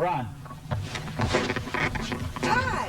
on. Hi.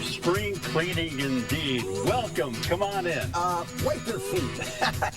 Spring cleaning indeed. Welcome. Come on in. Wipe your feet.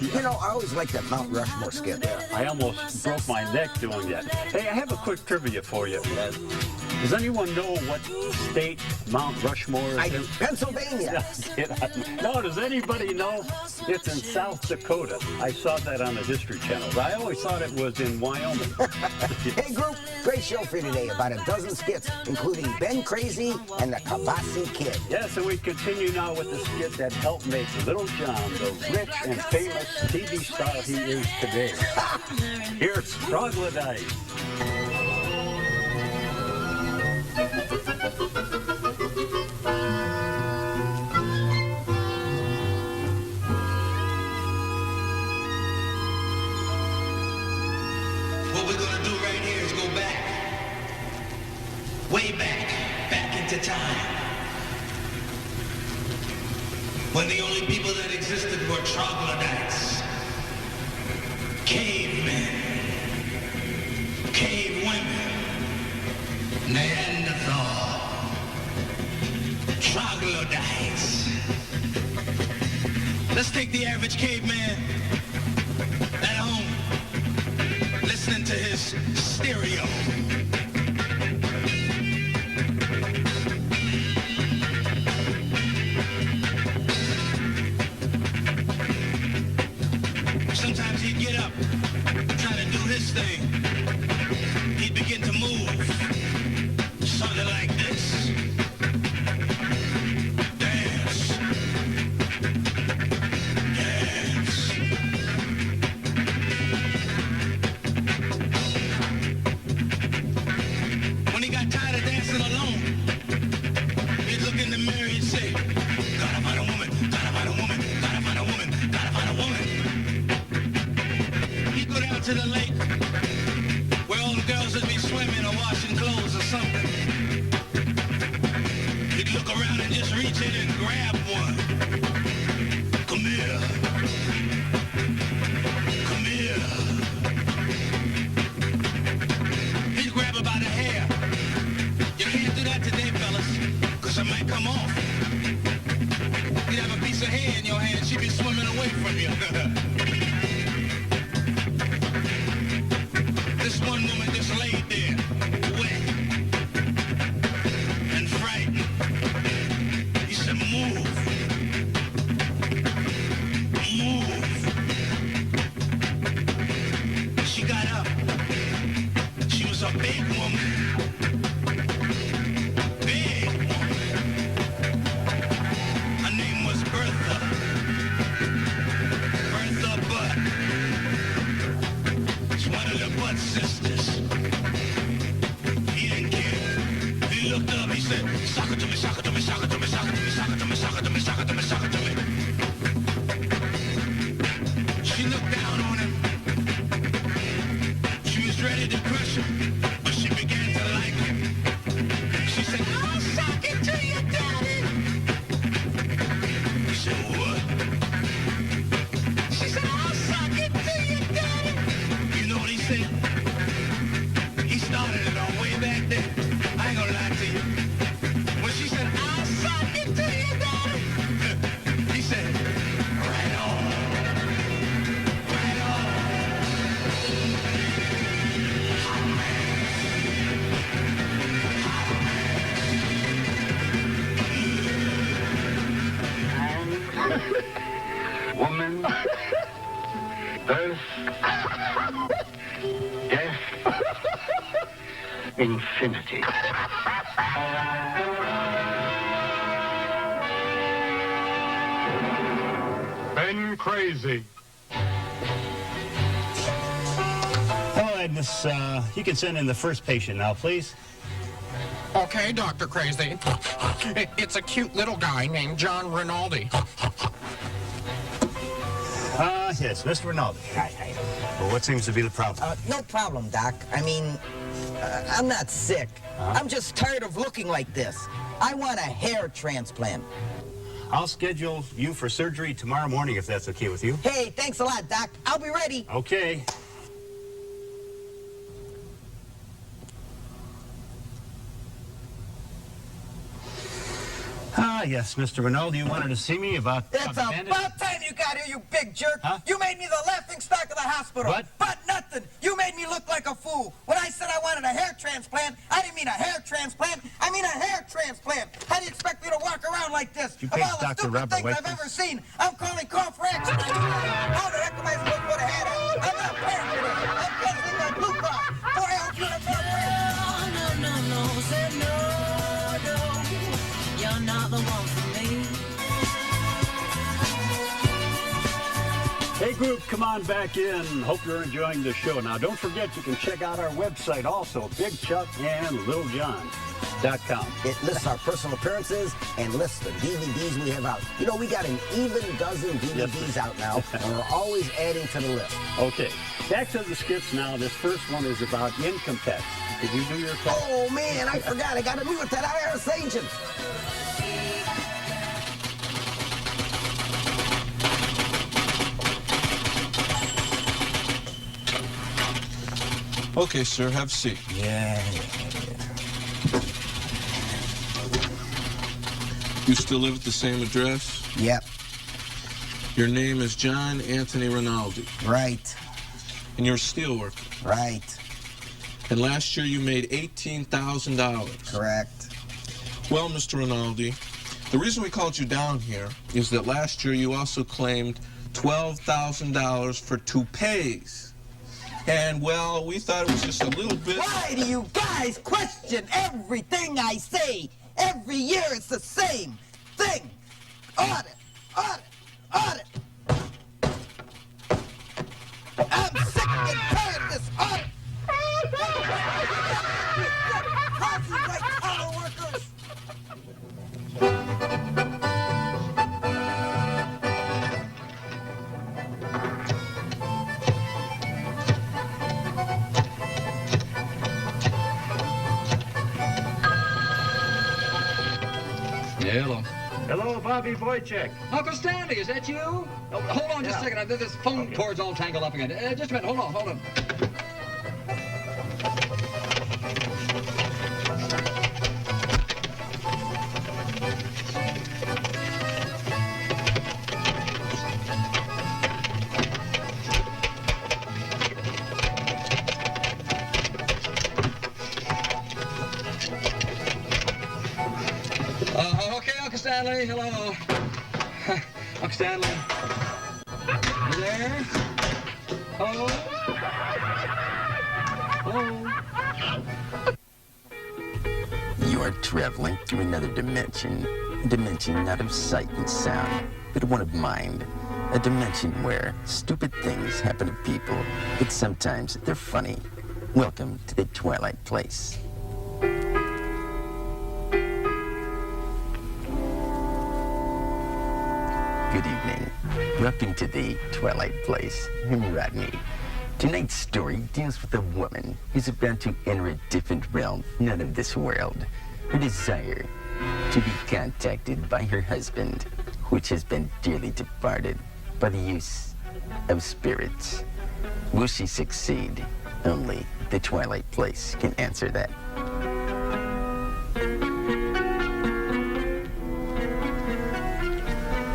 You know, I always like that Mount Rushmore skit there. I almost broke my neck doing that. Hey, I have a quick trivia for you. Does anyone know what state Mount Rushmore is I in? do. Pennsylvania. No, does anybody know? It's in South Dakota. I saw that on the History Channel. I always thought it was in Wyoming. Hey, group, great show for you today. About a dozen skits, including Ben Crazy and the Kielbasy Kid. Yes, and we continue now with the skit that helped make Lil John the rich and famous TV star he is today. Here's Ghoulardi. What we're gonna do right here is go back, way back into time, when the only people that existed were troglodytes, cavemen, cave women, Neanderthal, troglodytes. Let's take the average caveman at home, listening to his stereo. Sometimes he'd get up, try to do his thing. He'd begin to move, something like this. Dance. Dance. When he got tired of dancing alone, he'd look in the mirror and say, gotta find a woman, gotta find a woman, gotta find a woman, gotta find a woman. He'd go down to the lake where all the girls would be swimming or washing clothes or something. He'd look around and just reach in and grab one. Come here. Come here. He'd grab her by the hair. You can't do that today, fellas, because it might come off. You'd have a piece of hair in your hand, she'd be swimming away from you. This one woman just laid there, wet and frightened. He said, move. Move. She got up. She was a big woman. Big woman. Her name was Bertha. Bertha Butt. It's one of the Butt sisters. He didn't care. He looked up, he said, sock it to me, sock it to me, sock it to me, sock it to me, sock it to me, sock it to me, sock it to me, sock it to me. She looked down on him. She was ready to crush him, but she began to like him. She said, I'll sock it to you, daddy. He said, what? She said, I'll sock it to you, daddy. You know what he said? He started it all way back then. I ain't gonna lie to you. When she said, I'll sock it to you, daddy, Death. Infinity. Ben Crazy. Hello, Agnes. You can send in the first patient now, please. Okay, Dr. Crazy. It's a cute little guy named John Rinaldi. Yes, Mr. Rinaldi. Hi. Well, what seems to be the problem? No problem, Doc. I mean, I'm not sick. I'm just tired of looking like this. I want a hair transplant. I'll schedule you for surgery tomorrow morning if that's okay with you. Hey, thanks a lot, Doc. I'll be ready. Okay. Yes, Mr. Rinaldi, you wanted to see me about... It's about time you got here, you big jerk. Huh? You made me the laughing stock of the hospital. What? But nothing. You made me look like a fool. When I said I wanted a hair transplant, I didn't mean a hair transplant. I mean a hair transplant. How do you expect me to walk around like this? You of paid all the Dr. stupid Robert things White I've ever seen, I'm calling call for action. How the heck am I supposed to put a hat on? I'm not paying for this. I'm canceling my Blue Cross. Boy, I'll do it. No, say no, you're not the one for me. Hey, group, come on back in. Hope you're enjoying the show. Now, don't forget you can check out our website also, BigChuckandLittleJohn.com. It lists our personal appearances and lists the DVDs we have out. You know, we got an even dozen DVDs out now, and we're always adding to the list. Okay, back to the skits now. This first one is about income tax. Did you do your tax? Oh, man, I forgot. I got to meet with that IRS agent. Okay, sir, have a seat. Yeah. You still live at the same address? Yep, Your name is John Anthony Rinaldi, right, and you're a steelworker. right, And last year you made $18,000. correct. Well, Mr. Rinaldi, the reason we called you down here is that last year you also claimed $12,000 for toupees. And, well, we thought it was just a little bit... Why do you guys question everything I say? Every year it's the same thing. Audit, audit, audit. I'm sick and tired of this audit. Lousy white-collar workers. Hello. Hello, Bobby Boychek. Uncle Stanley, is that you? Oh, hold on just a second. This phone cord's all tangled up again. Just a minute. Hold on. Okay, Uncle Stanley. Hello. Uncle Stanley. You there? Hello? Hello? You are traveling through another dimension. A dimension not of sight and sound, but one of mind. A dimension where stupid things happen to people, but sometimes they're funny. Welcome to the Twilight Place. Good evening. Welcome to the Twilight Place. I'm Rodney. Tonight's story deals with a woman who's about to enter a different realm, none of this world. Her desire to be contacted by her husband, which has been dearly departed by the use of spirits. Will she succeed? Only the Twilight Place can answer that.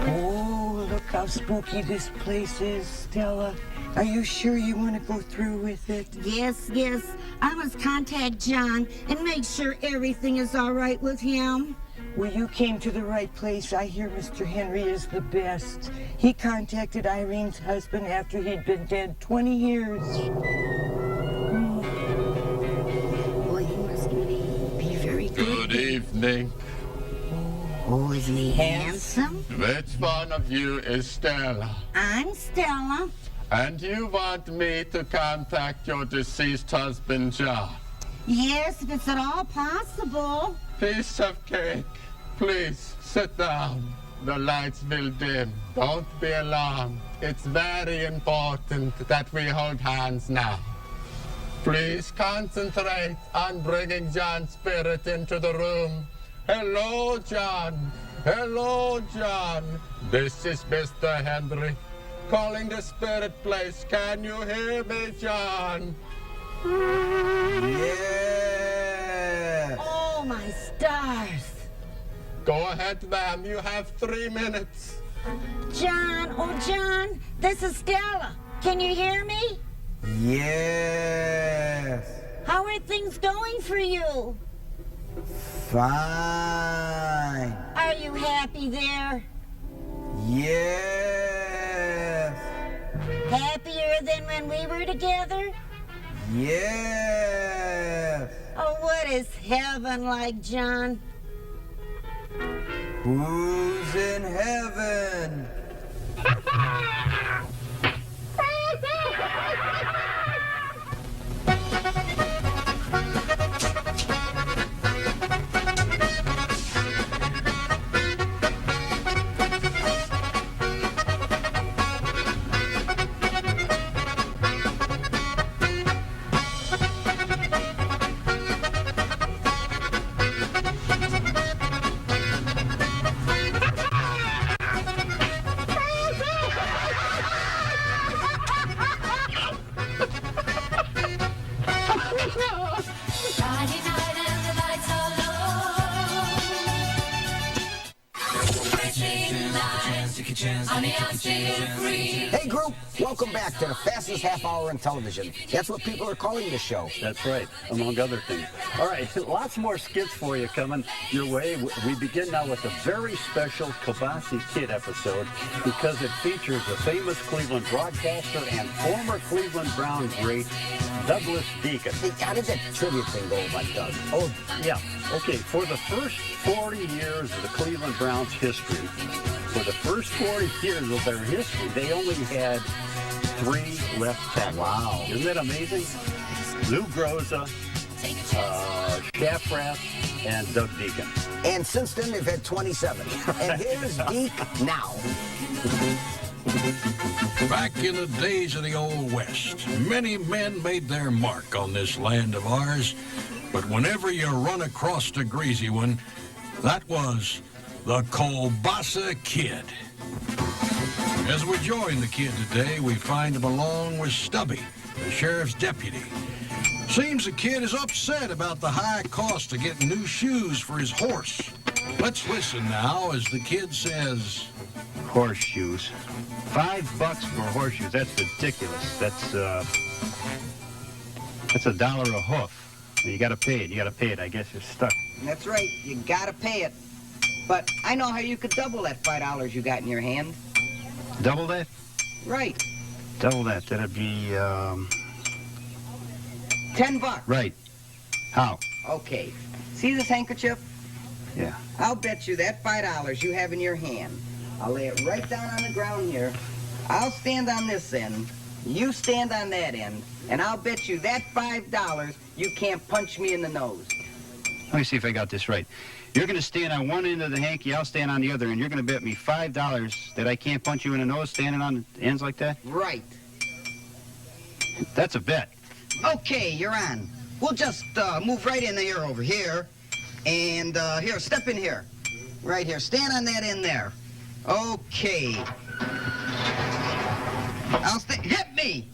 Oh, look how spooky this place is, Stella. Are you sure you want to go through with it? Yes. I must contact John and make sure everything is all right with him. Well, you came to the right place. I hear Mr. Henry is the best. He contacted Irene's husband after he'd been dead 20 years. Well, he must be very good. Good evening. Oh, isn't he handsome? Which one of you is Stella? I'm Stella. And you want me to contact your deceased husband, John? Yes, if it's at all possible. Piece of cake. Please, sit down. The lights will dim. Don't be alarmed. It's very important that we hold hands now. Please concentrate on bringing John's spirit into the room. Hello, John. Hello, John. This is Mr. Henry. Calling the spirit place. Can you hear me, John? Yeah. Oh, my stars. Go ahead, ma'am. You have 3 minutes. John, oh, John, this is Stella. Can you hear me? Yes. How are things going for you? Fine. Are you happy there? Yes. Happier than when we were together? Yes. Oh, what is heaven like, John? Who's in heaven? Friday night and the lights are low. On the outside free. Hey group, welcome back to the fastest half hour in television. That's what people are calling this show. That's right, among other things. All right, lots more skits for you coming your way. We begin now with a very special Kielbasy Kid episode because it features a famous Cleveland broadcaster and former Cleveland Brown great, Douglas Deacon. Hey, how did that trivia thing go about Doug? Oh, yeah. Okay, for the first 40 years of the Cleveland Browns history, they only had 3 left tackles. Wow. Isn't that amazing? Lou Groza, Shafrath, and Doug Deacon. And since then, they've had 27. And here's Deke now. Back in the days of the Old West, many men made their mark on this land of ours. But whenever you run across a greasy one, that was the Kielbasy Kid. As we join the kid today, we find him along with Stubby, the sheriff's deputy. Seems the kid is upset about the high cost of getting new shoes for his horse. Let's listen now as the kid says... Horseshoes. $5 for horseshoes. That's ridiculous. That's $1 a hoof. You gotta pay it. I guess you're stuck. That's right. You gotta pay it. But I know how you could double that $5 you got in your hand. Double that? Right. Double that. That'd be, $10. Right. How? Okay. See this handkerchief? Yeah. I'll bet you that $5 you have in your hand. I'll lay it right down on the ground here. I'll stand on this end. You stand on that end. And I'll bet you that $5 you can't punch me in the nose. Let me see if I got this right. You're going to stand on one end of the hanky, I'll stand on the other, and you're going to bet me $5 that I can't punch you in the nose standing on ends like that? Right. That's a bet. Okay, you're on. We'll just move right in there over here. And here, step in here. Right here. Stand on that end there. Okay. I'll stay. Hit me!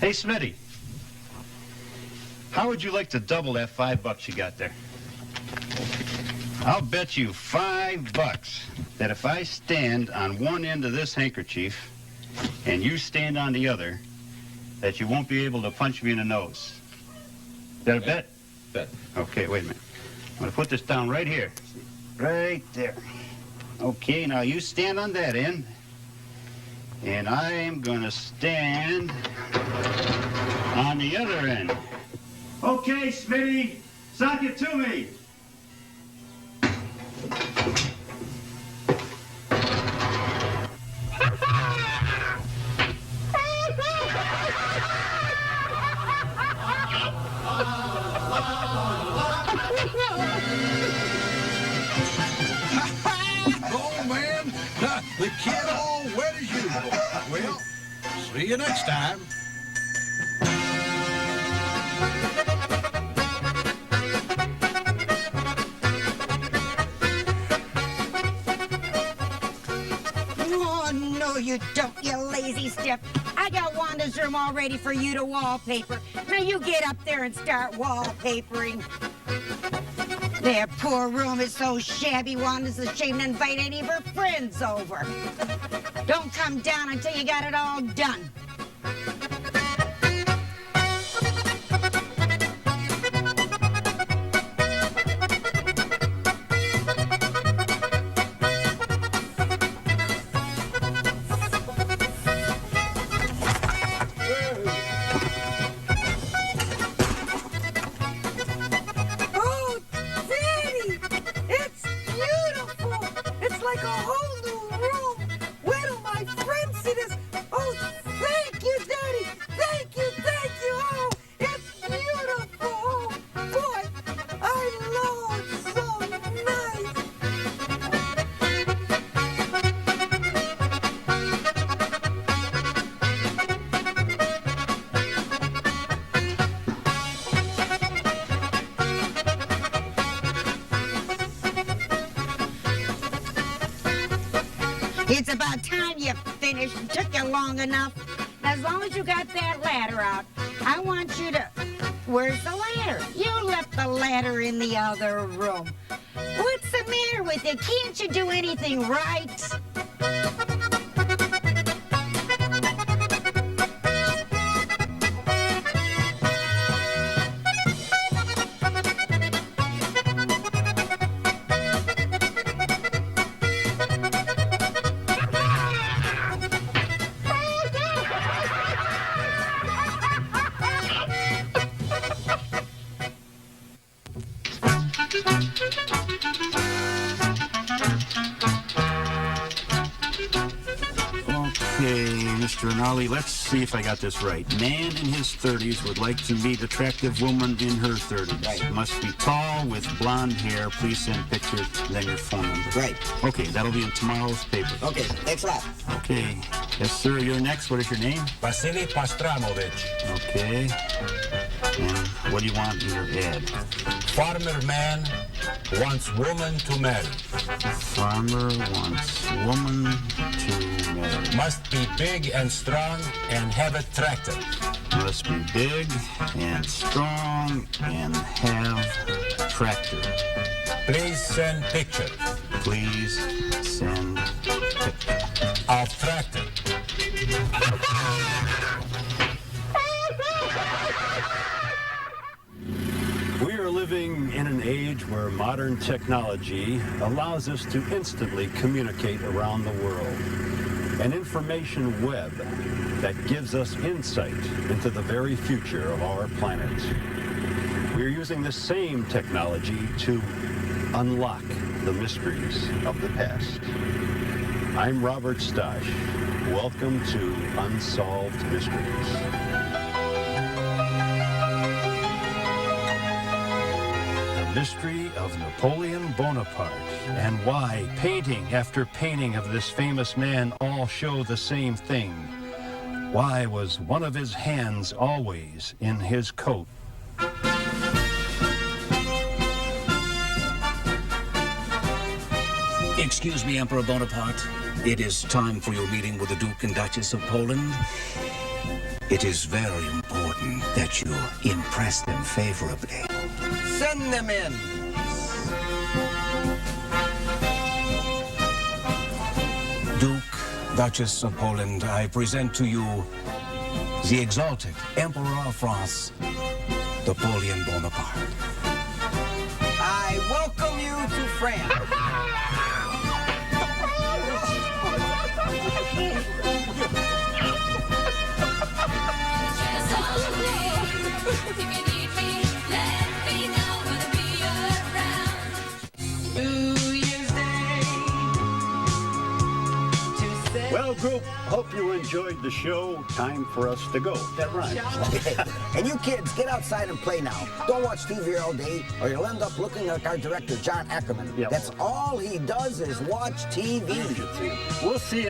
Hey, Smitty. How would you like to double that $5 you got there? I'll bet you $5 that if I stand on one end of this handkerchief and you stand on the other, that you won't be able to punch me in the nose. Is that a bet? Bet. Okay, wait a minute. I'm going to put this down right here. Right there. Okay, now you stand on that end. And I am going to stand on the other end. Okay, Smitty, sock it to me. Oh, man, the kid all wet as usual. Well, see you next time. Oh, no, you don't, you lazy stiff. I got Wanda's room all ready for you to wallpaper. Now you get up there and start wallpapering. Their poor room is so shabby, Wanda's ashamed to invite any of her friends over. Don't come down until you got it all done. Oh, Daddy! It's beautiful! It's like a whole new room! Where do my friends see this? Oh, thank you, Daddy! Thank you, thank you! Oh, it's beautiful! Oh, boy, I know it's so nice! It's about time you finished. It took you long enough. As long as you got that ladder out, I want you to... Where's the ladder? You left the ladder in the other room. What's the matter with you? Can't you do anything right? Okay, Mr. Rinaldi, let's see if I got this right. Man in his 30s would like to meet attractive woman in her 30s. Right. Must be tall with blonde hair. Please send pictures, then your phone number. Right. Okay, that'll be in tomorrow's paper. Okay, thanks a lot. Okay. Yes, sir, you're next. What is your name? Vasily Pastramovich. Okay. And what do you want in your ad? Farmer man wants woman to marry. Farmer wants woman to marry. Must be big and strong and have a tractor. Must be big and strong and have tractor. Please send picture. Please send picture. Of tractor. We are living in an age where modern technology allows us to instantly communicate around the world. An information web that gives us insight into the very future of our planet. We are using the same technology to unlock the mysteries of the past. I'm Robert Stosh. Welcome to Unsolved Mysteries. The mystery of Napoleon Bonaparte and why painting after painting of this famous man all show the same thing. Why was one of his hands always in his coat? Excuse me, Emperor Bonaparte. It is time for your meeting with the Duke and Duchess of Poland. It is very important that that you impress them favorably. Send them in. Duke, Duchess of Poland, I present to you the exalted Emperor of France, Napoleon Bonaparte. I welcome you to France. Well, group, hope you enjoyed the show. Time for us to go. That rhymes. And you kids, get outside and play now. Don't watch TV all day, or you'll end up looking like our director, John Ackerman. Yep. That's all he does is watch TV. We'll see you.